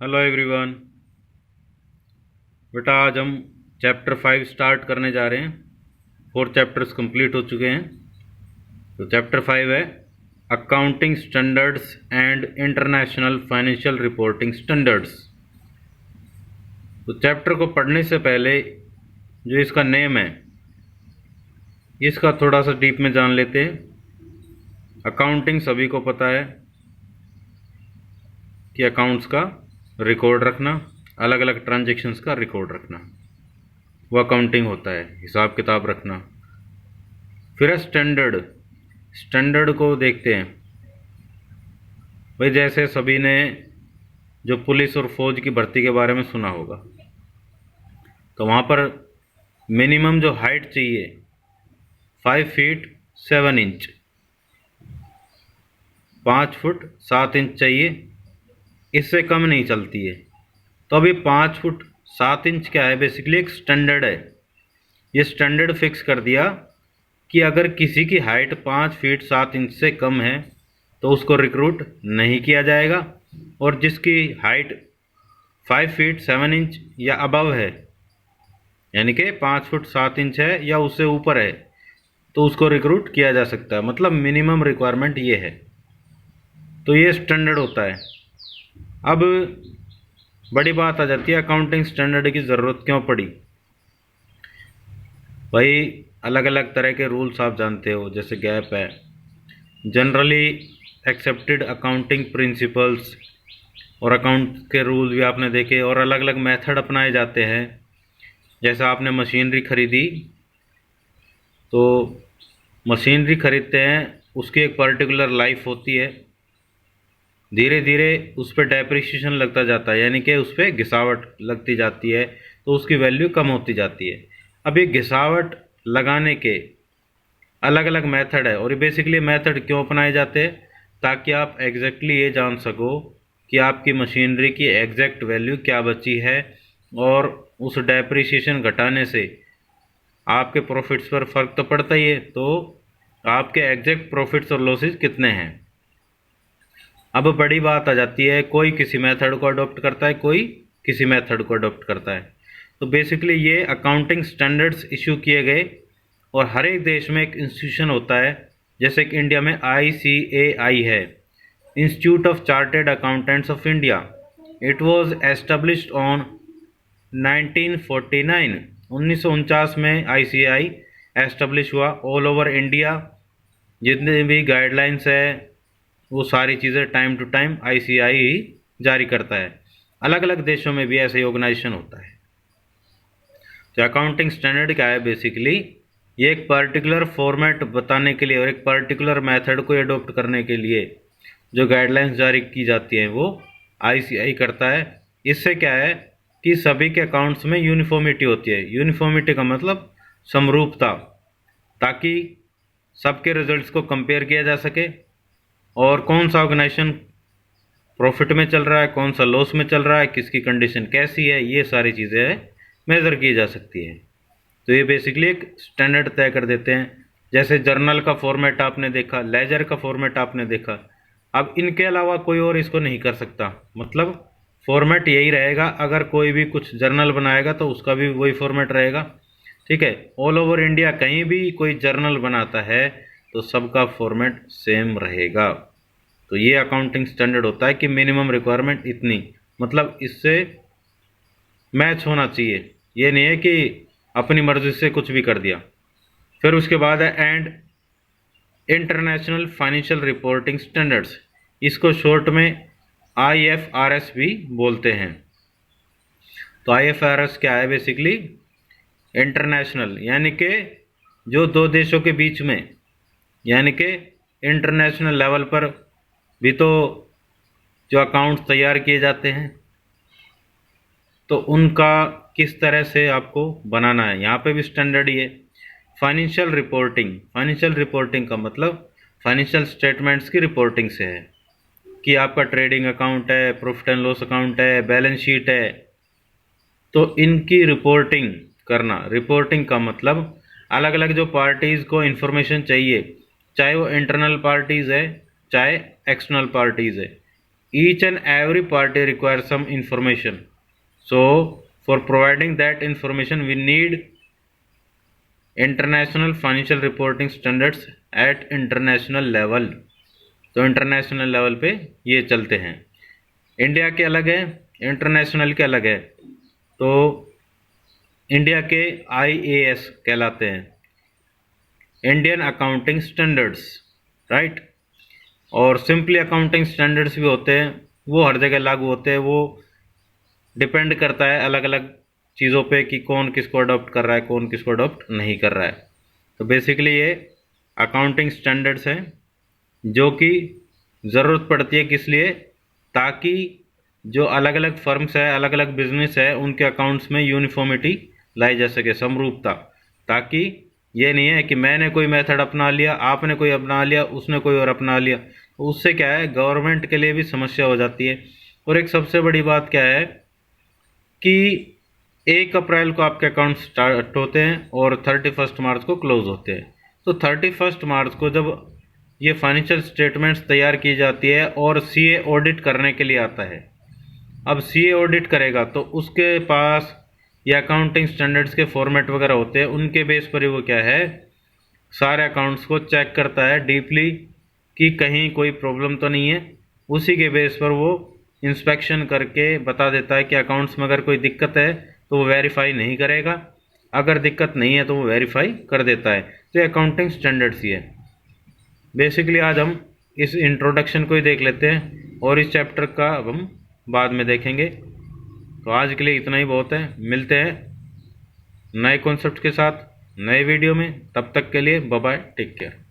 Hello everyone. बेटा आज हम चैप्टर 5 स्टार्ट करने जा रहे हैं। 4 चैप्टर्स कंप्लीट हो चुके हैं। तो चैप्टर 5 है accounting standards and international financial reporting standards. तो चैप्टर को पढ़ने से पहले जो इसका नेम है इसका थोड़ा सा डीप में जान लेते हैं। अकाउंटिंग सभी को पता है कि अकाउंट्स का रिकॉर्ड रखना, अलग अलग ट्रांजैक्शंस का रिकॉर्ड रखना, वो अकाउंटिंग होता है, हिसाब किताब रखना। फिर है स्टैंडर्ड। स्टैंडर्ड को देखते हैं भाई, जैसे सभी ने जो पुलिस और फौज की भर्ती के बारे में सुना होगा, तो वहाँ पर मिनिमम जो हाइट चाहिए 5 फीट 7 इंच, 5 फुट 7 इंच चाहिए, इससे कम नहीं चलती है। तो अभी 5 फुट 7 इंच क्या है, बेसिकली एक स्टैंडर्ड है। ये स्टैंडर्ड फिक्स कर दिया कि अगर किसी की हाइट 5 फीट 7 इंच से कम है तो उसको रिक्रूट नहीं किया जाएगा, और जिसकी हाइट 5 फीट 7 इंच या अबव है, यानी कि 5 फुट 7 इंच है या उससे ऊपर है, तो उसको रिक्रूट किया जा सकता है। मतलब मिनिमम रिक्वायरमेंट ये है। तो ये स्टैंडर्ड होता है। अब बड़ी बात आ जाती है, अकाउंटिंग स्टैंडर्ड की ज़रूरत क्यों पड़ी भाई? अलग अलग तरह के रूल्स आप जानते हो, जैसे गैप है, जनरली एक्सेप्टेड अकाउंटिंग प्रिंसिपल्स, और अकाउंट के रूल भी आपने देखे, और अलग अलग मेथड अपनाए जाते हैं। जैसे आपने मशीनरी खरीदी, तो मशीनरी खरीदते हैं, उसकी एक पर्टिकुलर लाइफ होती है, धीरे धीरे उस पर डेप्रिसिएशन लगता जाता है, यानी कि उस पर घिसावट लगती जाती है, तो उसकी वैल्यू कम होती जाती है। अब ये घिसावट लगाने के अलग अलग मेथड है, और ये बेसिकली मेथड क्यों अपनाए जाते हैं? ताकि आप एग्जैक्टली ये जान सको कि आपकी मशीनरी की एग्जैक्ट वैल्यू क्या बची है, और उस डेप्रिसिएशन घटाने से आपके प्रॉफिट्स पर फ़र्क तो पड़ता ही है, तो आपके एग्जैक्ट प्रॉफिट्स और लॉसेस कितने हैं। अब बड़ी बात आ जाती है, कोई किसी मेथड को अडॉप्ट करता है, कोई किसी मेथड को अडॉप्ट करता है। तो बेसिकली ये अकाउंटिंग स्टैंडर्ड्स इशू किए गए, और हर एक देश में एक इंस्टीट्यूशन होता है। जैसे कि इंडिया में ICAI है, institute of chartered accountants of India. It was established on 1949, 1949 में ICAI एस्टेब्लिश हुआ। ऑल ओवर इंडिया जितने भी गाइडलाइंस है, वो सारी चीज़ें टाइम टू टाइम ICAI ही जारी करता है। अलग अलग देशों में भी ऐसे ही ऑर्गेनाइजेशन होता है। तो अकाउंटिंग स्टैंडर्ड क्या है, बेसिकली ये एक पर्टिकुलर फॉर्मेट बताने के लिए और एक पर्टिकुलर मेथड को अडॉप्ट करने के लिए जो गाइडलाइंस जारी की जाती हैं, वो ICAI करता है। इससे क्या है कि सभी के अकाउंट्स में यूनिफॉर्मिटी होती है। यूनिफॉर्मिटी का मतलब समरूपता, ताकि सबके रिजल्ट्स को कंपेयर किया जा सके, और कौन सा ऑर्गेनाइजेशन प्रॉफिट में चल रहा है, कौन सा लॉस में चल रहा है, किसकी कंडीशन कैसी है, ये सारी चीज़ें मेज़र की जा सकती है। तो ये बेसिकली एक स्टैंडर्ड तय कर देते हैं। जैसे जर्नल का फॉर्मेट आपने देखा, लेजर का फॉर्मेट आपने देखा, अब इनके अलावा कोई और इसको नहीं कर सकता। मतलब फॉर्मेट यही रहेगा। अगर कोई भी कुछ जर्नल बनाएगा तो उसका भी वही फॉर्मेट रहेगा। ठीक है, ऑल ओवर इंडिया कहीं भी कोई जर्नल बनाता है तो सबका फॉर्मेट सेम रहेगा। तो ये अकाउंटिंग स्टैंडर्ड होता है कि मिनिमम रिक्वायरमेंट इतनी, मतलब इससे मैच होना चाहिए। ये नहीं है कि अपनी मर्जी से कुछ भी कर दिया। फिर उसके बाद है and international financial reporting standards, इसको शॉर्ट में IFRS भी बोलते हैं। तो IFRS क्या है, बेसिकली इंटरनेशनल, यानी कि जो दो देशों के बीच में, यानी कि इंटरनेशनल लेवल पर भी तो जो अकाउंट्स तैयार किए जाते हैं, तो उनका किस तरह से आपको बनाना है, यहाँ पे भी स्टैंडर्ड ही है। फाइनेंशियल रिपोर्टिंग, फाइनेंशियल रिपोर्टिंग का मतलब फाइनेंशियल स्टेटमेंट्स की रिपोर्टिंग से है कि आपका ट्रेडिंग अकाउंट है, प्रॉफिट एंड लॉस अकाउंट है, बैलेंस शीट है, तो इनकी रिपोर्टिंग करना। रिपोर्टिंग का मतलब अलग अलग जो पार्टीज़ को इन्फॉर्मेशन चाहिए, चाहे वो इंटरनल पार्टीज़ है चाहे एक्सटर्नल पार्टीज़ है, each and every party requires some information. So for providing that information, we need international financial reporting standards at international level. तो इंटरनेशनल लेवल पे ये चलते हैं। इंडिया के अलग है, इंटरनेशनल के अलग है। तो इंडिया के IAS कहलाते हैं, इंडियन अकाउंटिंग स्टैंडर्ड्स, राइट। और सिंपली अकाउंटिंग स्टैंडर्ड्स भी होते हैं, वो हर जगह लागू होते हैं। वो डिपेंड करता है अलग अलग चीज़ों पे कि कौन किसको अडॉप्ट कर रहा है, कौन किसको अडॉप्ट नहीं कर रहा है। तो बेसिकली ये अकाउंटिंग स्टैंडर्ड्स हैं जो कि ज़रूरत पड़ती है किस लिए, ताकि जो अलग अलग फर्म्स है, अलग अलग बिजनेस है, उनके अकाउंट्स में यूनिफॉर्मिटी लाई जा सके, समरूपता। ताकि ये नहीं है कि मैंने कोई मेथड अपना लिया, आपने कोई अपना लिया, उसने कोई और अपना लिया। तो उससे क्या है, गवर्नमेंट के लिए भी समस्या हो जाती है। और एक सबसे बड़ी बात क्या है कि 1 अप्रैल को आपके अकाउंट स्टार्ट होते हैं और 31 मार्च को क्लोज होते हैं। तो 31 मार्च को जब ये फाइनेंशियल स्टेटमेंट्स तैयार की जाती है और CA ऑडिट करने के लिए आता है। अब CA ऑडिट करेगा तो उसके पास ये अकाउंटिंग स्टैंडर्ड्स के फॉर्मेट वगैरह होते हैं, उनके बेस पर ही वो क्या है, सारे अकाउंट्स को चेक करता है डीपली कि कहीं कोई प्रॉब्लम तो नहीं है। उसी के बेस पर वो इंस्पेक्शन करके बता देता है कि अकाउंट्स में अगर कोई दिक्कत है तो वो वेरीफाई नहीं करेगा, अगर दिक्कत नहीं है तो वो वेरीफाई कर देता है। तो ये अकाउंटिंग स्टैंडर्ड्स ही है। बेसिकली आज हम इस इंट्रोडक्शन को ही देख लेते हैं और इस चैप्टर का अब हम बाद में देखेंगे। तो आज के लिए इतना ही बहुत है। मिलते हैं नए कॉन्सेप्ट के साथ नए वीडियो में, तब तक के लिए बाय बाय, टेक केयर।